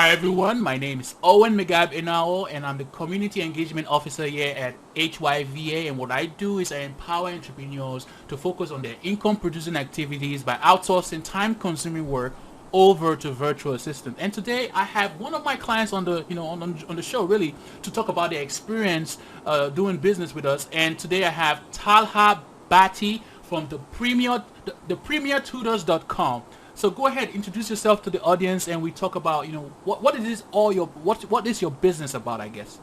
Hi everyone, my name is Owen Megab Inao and I'm the Community Engagement Officer here at HYVA, and what I do is I empower entrepreneurs to focus on their income producing activities by outsourcing time consuming work over to virtual assistant. And today I have one of my clients on the on the show really to talk about their experience doing business with us. And today I have Talha Bati from the Premier Tutors.com. So go ahead, introduce yourself to the audience, and we talk about what is this all your what is your business about, I guess.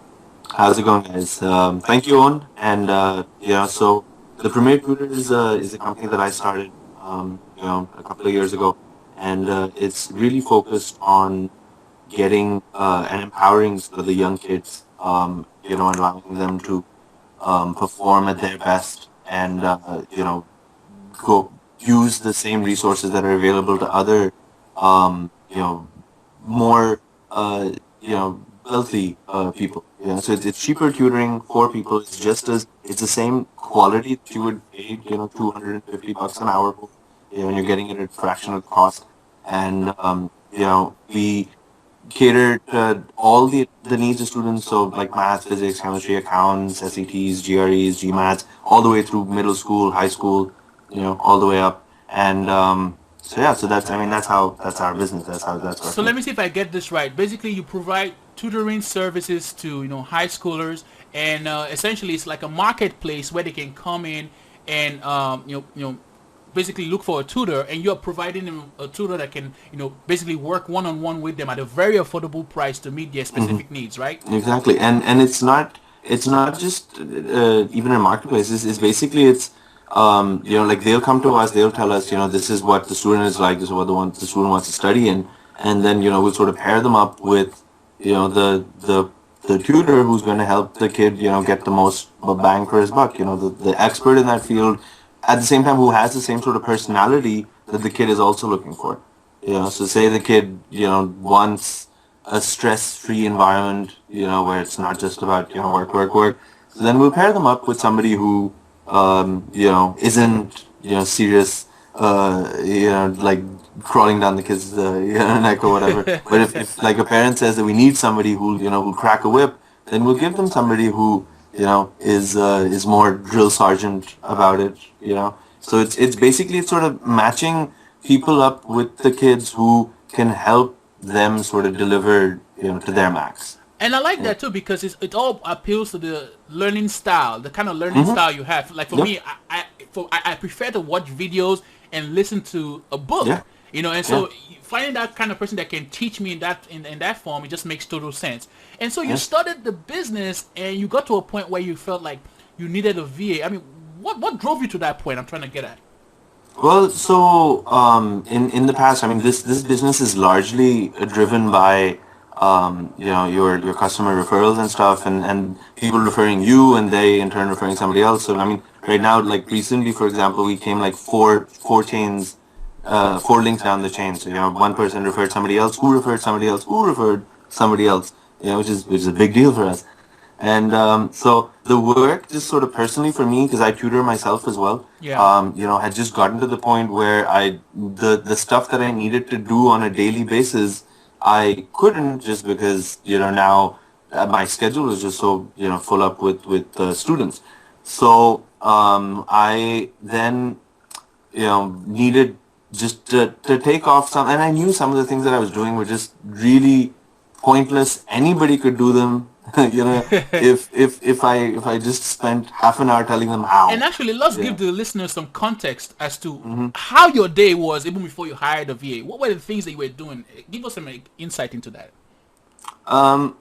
How's it going, guys? Thank you, Owen. And so the Premier Tutors is a company that I started, a couple of years ago, and it's really focused on getting and empowering sort of the young kids, and allowing them to perform at their best, and go use the same resources that are available to other, more wealthy people. So it's cheaper tutoring for people. It's the same quality that you would pay, $250 an hour for, and you're getting it at a fraction of the cost. And we cater to all the needs of students, so like math, physics, chemistry, accounts, SATs, GREs, GMATs, all the way through middle school, high school, all the way up. And so that's our business. That's our So let me see if I get this right. Basically, you provide tutoring services to high schoolers, and essentially it's like a marketplace where they can come in and basically look for a tutor, and you're providing them a tutor that can basically work one on one with them at a very affordable price to meet their specific needs, right? Exactly, and it's not just even in marketplaces. It's basically like they'll come to us, they'll tell us, this is what the student is like, this is what the student wants to study in, and then we'll sort of pair them up with the tutor who's going to help the kid get the most bang for his buck, the expert in that field, at the same time who has the same sort of personality that the kid is also looking for. So say the kid wants a stress-free environment, where it's not just about work, work, work. So then we'll pair them up with somebody who isn't serious, like crawling down the kid's neck or whatever. But if like a parent says that we need somebody who'll crack a whip, then we'll give them somebody who is more drill sergeant about it. So it's basically sort of matching people up with the kids who can help them sort of deliver to their max. And I like Yeah. that too because it all appeals to the learning style, the kind of learning Mm-hmm. style you have. Like for Yep. me, I prefer to watch videos and listen to a book. Yeah. And Yeah. so finding that kind of person that can teach me in that form, it just makes total sense. And so you Yeah. started the business and you got to a point where you felt like you needed a VA. I mean, what drove you to that point? I'm trying to get at. Well, so in the past, I mean, this business is largely driven by your customer referrals and stuff, and people referring you, and they in turn referring somebody else. So I mean, right now, like recently, for example, we came like four chains, four links down the chain. So one person referred somebody else, who referred somebody else, who referred somebody else. Which is a big deal for us. And so the work, just sort of personally for me, because I tutor myself as well, Yeah. had just gotten to the point where the stuff that I needed to do on a daily basis, I couldn't just because now my schedule is just so full up with students. So I then needed just to take off some, and I knew some of the things that I was doing were just really pointless. Anybody could do them, if I just spent half an hour telling them And how. actually, let's Yeah. give the listeners some context as to Mm-hmm. how your day was even before you hired a VA. What were the things that you were doing? Give us some insight into that.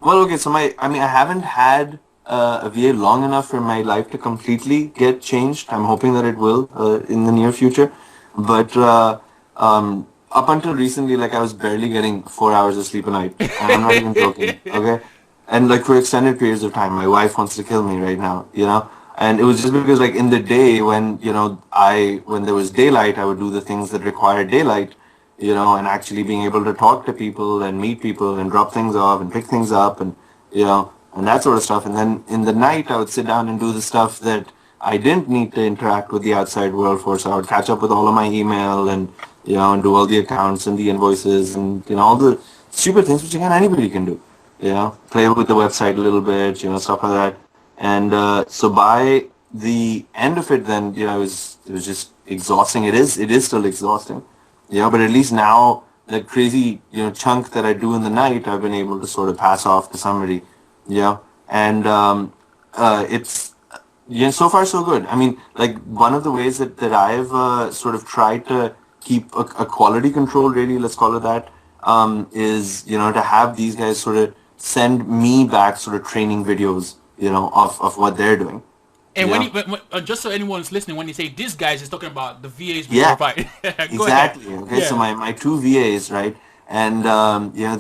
Well, okay, so I haven't had a VA long enough for my life to completely get changed. I'm hoping that it will in the near future. But up until recently, like I was barely getting 4 hours of sleep a night. And I'm not even joking, okay? And like for extended periods of time, my wife wants to kill me right now. And it was just because like in the day when, when there was daylight, I would do the things that required daylight, and actually being able to talk to people and meet people and drop things off and pick things up and that sort of stuff. And then in the night, I would sit down and do the stuff that I didn't need to interact with the outside world for. So I would catch up with all of my email and, and do all the accounts and the invoices and, all the stupid things which again anybody can do. Play with the website a little bit, stuff like that. And so by the end of it, then it was just exhausting. It is still exhausting. But at least now that crazy chunk that I do in the night, I've been able to sort of pass off to somebody. And it's so far so good. I mean, like one of the ways that I've sort of tried to keep a quality control, really, let's call it that, is to have these guys sort of send me back sort of training videos, of what they're doing. And just so anyone's listening, when you say these guys, is talking about the VAs we Yeah, provide. Go exactly. ahead. Okay, so Yeah. my two VAs, right, and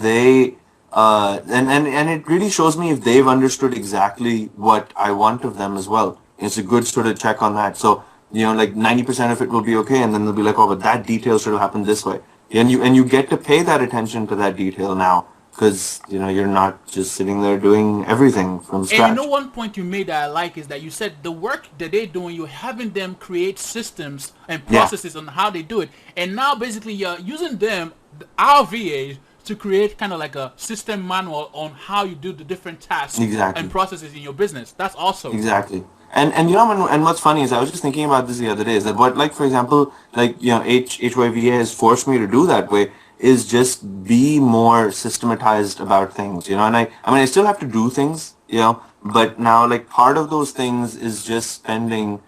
they and it really shows me if they've understood exactly what I want of them as well. It's a good sort of check on that. So like 90% of it will be okay, and then they'll be like, oh, but that detail should have happened this way, and you get to pay that attention to that detail now because you're not just sitting there doing everything from And scratch. one point you made that I like is that you said the work that they're doing, you're having them create systems and Yeah, processes on how they do it. And now basically you're using them, our VAs, to create kind of like a system manual on how you do the different tasks and exactly. processes in your business. That's awesome. Exactly. And and what's funny is I was just thinking about this the other day is that what, like, for example, like HYVA has forced me to do that way is just be more systematized about things, and I mean I still have to do things, but now like part of those things is just spending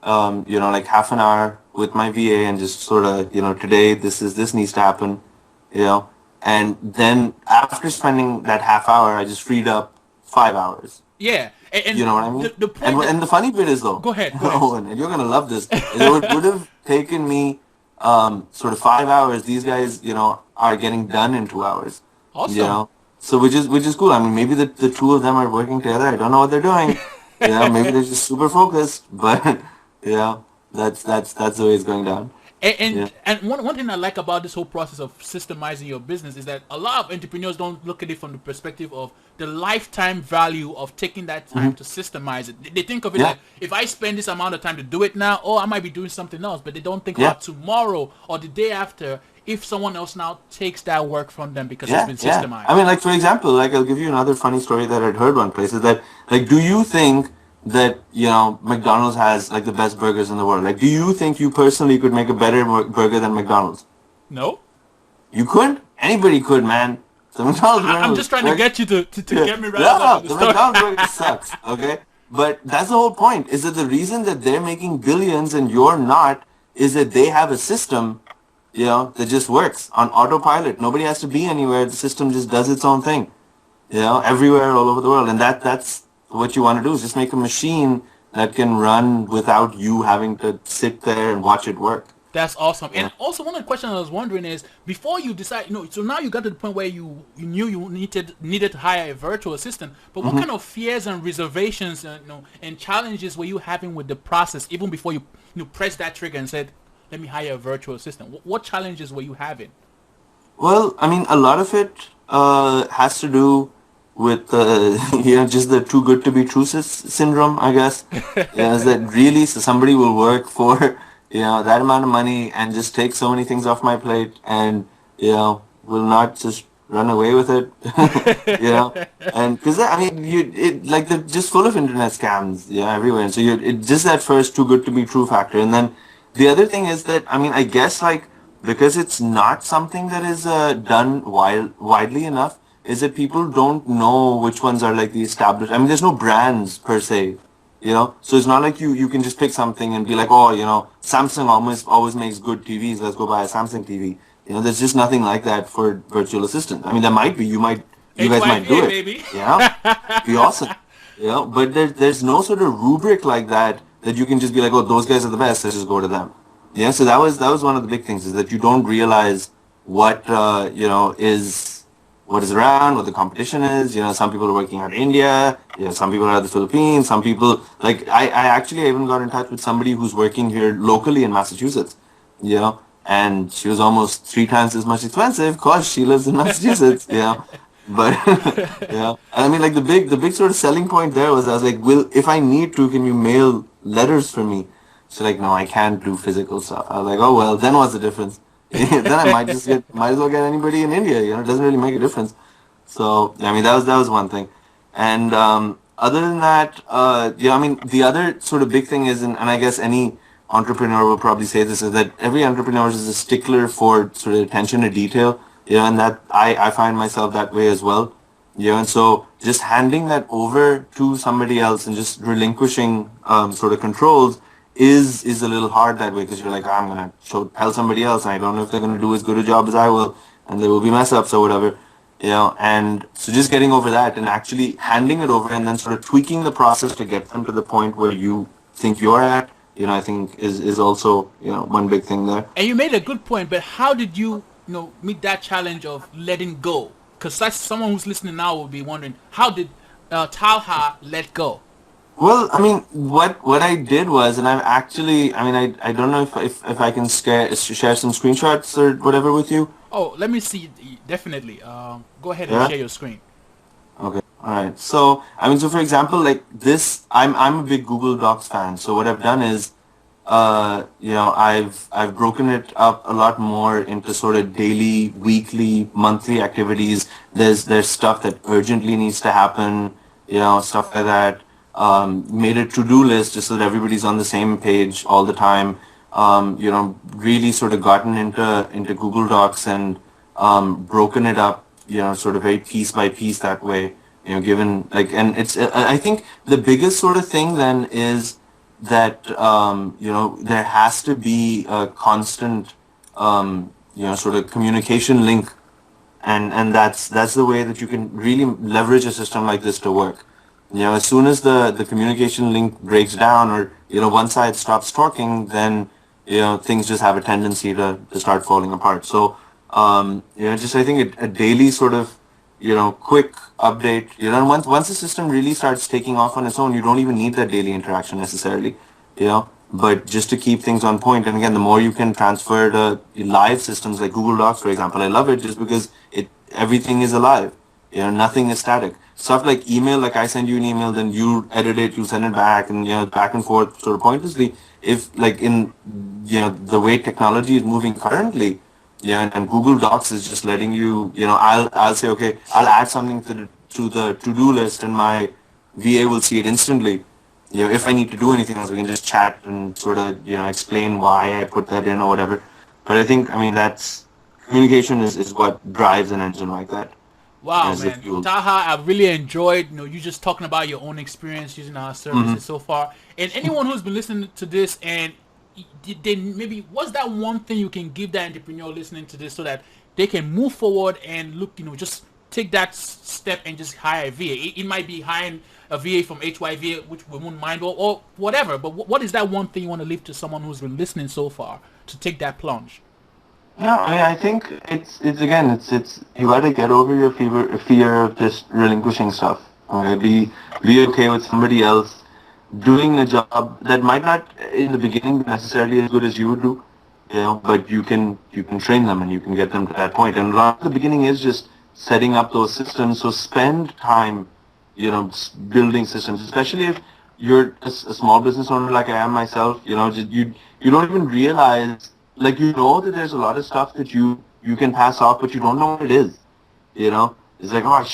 like half an hour with my VA and just sort of, today this needs to happen, you know, and then after spending that half hour I just freed up 5 hours. Yeah. And You know what I mean? the point that, And the funny bit is though, go ahead, go ahead. Owen, and you're gonna love this. It would have taken me sort of 5 hours. These guys, are getting done in 2 hours. You Awesome. know, so which is cool. I mean, maybe the two of them are working together. I don't know what they're doing. Maybe they're just super focused. But that's the way it's going down. Yeah. And one thing I like about this whole process of systemizing your business is that a lot of entrepreneurs don't look at it from the perspective of the lifetime value of taking that time to systemize it. They think of it Yeah. like, if I spend this amount of time to do it now, oh, I might be doing something else. But they don't think Yeah. about tomorrow or the day after if someone else now takes that work from them because it's Yeah, been yeah. systemized. I mean, like for example, like I'll give you another funny story that I'd heard one place is that, like, do you think that McDonald's has like the best burgers in the world? Like, do you think you personally could make a better burger than McDonald's? No? You couldn't. Anybody could, man. The McDonald's burger. I'm just trying to get you to get me right No, up with the the story. McDonald's burger sucks. Okay, but that's the whole point. Is that the reason that they're making billions and you're not? Is that they have a system, that just works on autopilot. Nobody has to be anywhere. The system just does its own thing, everywhere, all over the world. And that's what you want to do is just make a machine that can run without you having to sit there and watch it work. That's awesome. Yeah. And also one of the questions I was wondering is, before you decide, so now you got to the point where you knew you needed to hire a virtual assistant, but what kind of fears and reservations and challenges were you having with the process even before you pressed that trigger and said, let me hire a virtual assistant? What challenges were you having? Well, I mean, a lot of it has to do with just the too good to be true syndrome, I guess. Is that really so somebody will work for that amount of money and just take so many things off my plate and will not just run away with it, and because I mean they're just full of internet scams, everywhere. And so it's just that first too good to be true factor, and then the other thing is that I mean I guess like because it's not something that is done widely enough, is that people don't know which ones are like the established. I mean, there's no brands per se, so it's not like you can just pick something and be like, oh, Samsung always makes good TVs. Let's go buy a Samsung TV. There's just nothing like that for virtual assistant. I mean, there might be. You guys might do it. Baby. Be awesome. But there's no sort of rubric like that you can just be like, oh, those guys are the best. Let's just go to them. So that was one of the big things is that you don't realize what what is around, what the competition is. Some people are working out of India. Some people are at the Philippines. Some people like I actually even got in touch with somebody who's working here locally in Massachusetts. And she was almost 3 times as much expensive because she lives in Massachusetts. But I mean, like the big sort of selling point there was I was like, if I need to, can you mail letters for me? She's like, no, I can't do physical stuff. I was like, oh well, then what's the difference? then I might as well get anybody in India. It doesn't really make a difference. So I mean, that was one thing, and other than that, I mean, the other sort of big thing is, and I guess any entrepreneur will probably say this, is that every entrepreneur is a stickler for sort of attention to detail. And that I find myself that way as well. And so just handing that over to somebody else and just relinquishing sort of controls is a little hard that way, because you're like, "Oh, I'm gonna tell somebody else, and I don't know if they're gonna do as good a job as I will, and there will be mess ups or whatever." And so just getting over that and actually handing it over and then sort of tweaking the process to get them to the point where you think you're at, I think is also, one big thing there. And you made a good point, but how did you meet that challenge of letting go? Because that's someone who's listening now will be wondering, how did Talha let go? Well, I mean, what I did was, and I mean, I don't know if I can share some screenshots or whatever with you. Oh, let me see. Definitely. Go ahead and Yeah. share your screen. Okay. All right. So, I mean, so for example, like this, I'm a big Google Docs fan. So what I've done is, I've broken it up a lot more into sort of daily, weekly, monthly activities. There's stuff that urgently needs to happen, stuff like that. Made a to-do list just so that everybody's on the same page all the time. Really sort of gotten into Google Docs and broken it up, sort of very piece by piece that way. Given like, and it's I think the biggest sort of thing then is that there has to be a constant sort of communication link, and that's the way that you can really leverage a system like this to work. As soon as the communication link breaks down, or one side stops talking, then things just have a tendency to start falling apart. So just I think a daily sort of quick update. And once the system really starts taking off on its own, you don't even need that daily interaction necessarily. But just to keep things on point. And again, the more you can transfer to live systems like Google Docs, for example, I love it just because everything is alive. Nothing is static. Stuff like email, like I send you an email, then you edit it, you send it back, and back and forth sort of pointlessly. If like in the way technology is moving currently, and Google Docs is just letting you, I'll say, okay, I'll add something to the to-do list, and my VA will see it instantly. If I need to do anything else, we can just chat and sort of explain why I put that in or whatever. But I think, I mean, communication is what drives an engine like that. Wow, As the man. fuel. Taha, I've really enjoyed you just talking about your own experience using our services so far. And anyone who's been listening to this and they maybe, what's that one thing you can give that entrepreneur listening to this so that they can move forward and look, just take that step and just hire a VA? It might be hiring a VA from HYVA, which we wouldn't mind, or whatever. But what is that one thing you want to leave to someone who's been listening so far to take that plunge? Yeah, I mean, I think it's again, it's you got to get over your fear of just relinquishing stuff. Be okay with somebody else doing a job that might not in the beginning be necessarily as good as you would do, but you can train them and you can get them to that point. And a lot of the beginning is just setting up those systems. So spend time, building systems, especially if you're a small business owner like I am myself. You don't even realize. Like, that there's a lot of stuff that you can pass off, but you don't know what it is. It's like, oh, I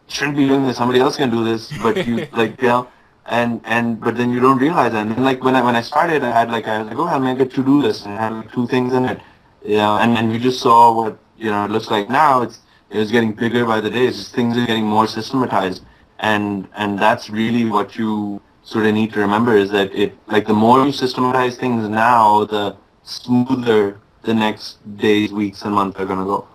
shouldn't be doing this. Somebody else can do this, but you like, but then you don't realize that. And then like when I started, I was like, oh, I'll make a to-do list and I had like 2 things in it. And you just saw what it looks like now. It's getting bigger by the day. It's just things are getting more systematized, and that's really what you sort of need to remember, is that like the more you systematize things now, the smoother the next days, weeks, and months are gonna go.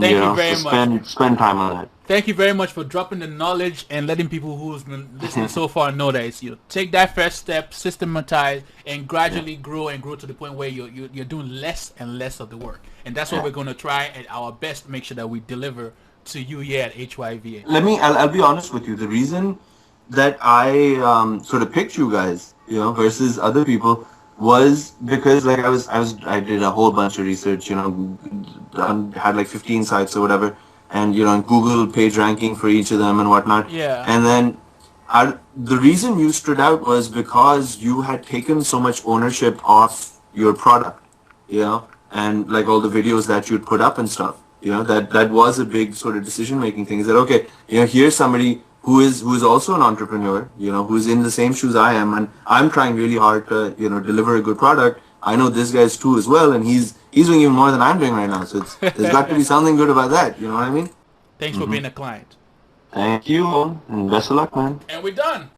Thank you very much. Spend time on that. Thank you very much for dropping the knowledge and letting people who's been listening so far know that it's take that first step, systematize, and gradually grow to the point where you're doing less and less of the work. And that's what we're going to try at our best to make sure that we deliver to you here at HYVA. I'll be honest with you. The reason that I sort of picked you guys, versus other people, was because like I did a whole bunch of research, had like 15 sites or whatever, and Google page ranking for each of them and whatnot. Yeah. And then the reason you stood out was because you had taken so much ownership of your product, and like all the videos that you'd put up and stuff. You know, that was a big sort of decision making thing. Is that okay? You know, here's somebody who is also an entrepreneur. You know, who's in the same shoes I am, and I'm trying really hard to deliver a good product. I know this guy's too as well, and he's doing even more than I'm doing right now. So there's got to be something good about that. You know what I mean? Thanks for being a client. Thank you, and best of luck, man. And we're done.